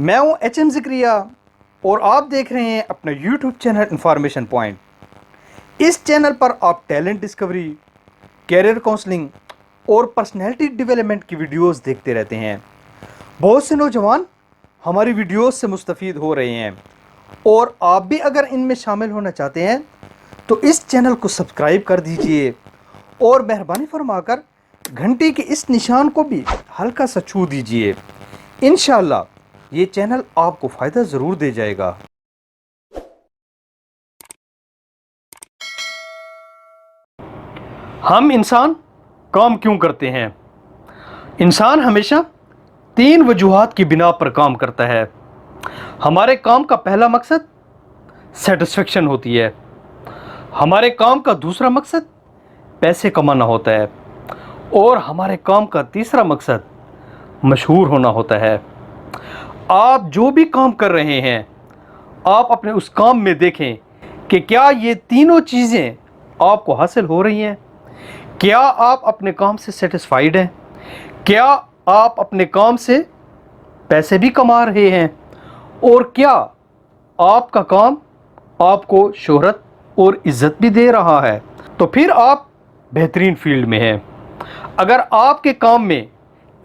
میں ہوں HM ذکریہ اور آپ دیکھ رہے ہیں اپنا YouTube چینل انفارمیشن پوائنٹ۔ اس چینل پر آپ ٹیلنٹ ڈسکوری، کیریئر کونسلنگ اور پرسنالٹی ڈیولپمنٹ کی ویڈیوز دیکھتے رہتے ہیں۔ بہت سے نوجوان ہماری ویڈیوز سے مستفید ہو رہے ہیں، اور آپ بھی اگر ان میں شامل ہونا چاہتے ہیں تو اس چینل کو سبسکرائب کر دیجئے اور مہربانی فرما کر گھنٹی کے اس نشان کو بھی ہلکا سا چھو دیجئے۔ انشاءاللہ یہ چینل آپ کو فائدہ ضرور دے جائے گا۔ ہم انسان کام کیوں کرتے ہیں؟ انسان ہمیشہ 3 وجوہات کی بنا پر کام کرتا ہے۔ ہمارے کام کا پہلا مقصد سیٹسفیکشن ہوتی ہے۔ ہمارے کام کا دوسرا مقصد پیسے کمانا ہوتا ہے، اور ہمارے کام کا تیسرا مقصد مشہور ہونا ہوتا ہے۔ آپ جو بھی کام کر رہے ہیں، آپ اپنے اس کام میں دیکھیں کہ کیا یہ تینوں چیزیں آپ کو حاصل ہو رہی ہیں؟ کیا آپ اپنے کام سے سیٹسفائیڈ ہیں؟ کیا آپ اپنے کام سے پیسے بھی کما رہے ہیں؟ اور کیا آپ کا کام آپ کو شہرت اور عزت بھی دے رہا ہے؟ تو پھر آپ بہترین فیلڈ میں ہیں۔ اگر آپ کے کام میں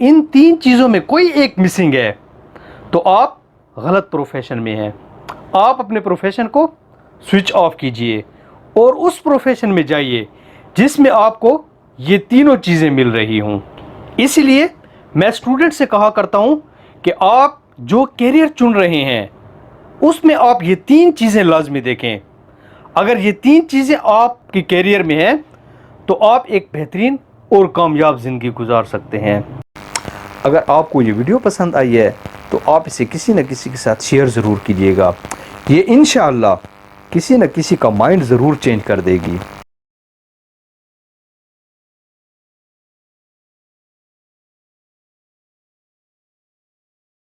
ان 3 چیزوں میں کوئی ایک مسنگ ہے تو آپ غلط پروفیشن میں ہیں۔ آپ اپنے پروفیشن کو سوئچ آف کیجئے اور اس پروفیشن میں جائیے جس میں آپ کو یہ تینوں چیزیں مل رہی ہوں۔ اسی لیے میں اسٹوڈنٹ سے کہا کرتا ہوں کہ آپ جو کیریئر چن رہے ہیں اس میں آپ یہ 3 چیزیں لازمی دیکھیں۔ اگر یہ 3 چیزیں آپ کی کیریئر میں ہیں تو آپ ایک بہترین اور کامیاب زندگی گزار سکتے ہیں۔ اگر آپ کو یہ ویڈیو پسند آئی ہے تو آپ اسے کسی نہ کسی کے ساتھ شیئر ضرور کیجیے گا۔ یہ انشاءاللہ کسی نہ کسی کا مائنڈ ضرور چینج کر دے گی۔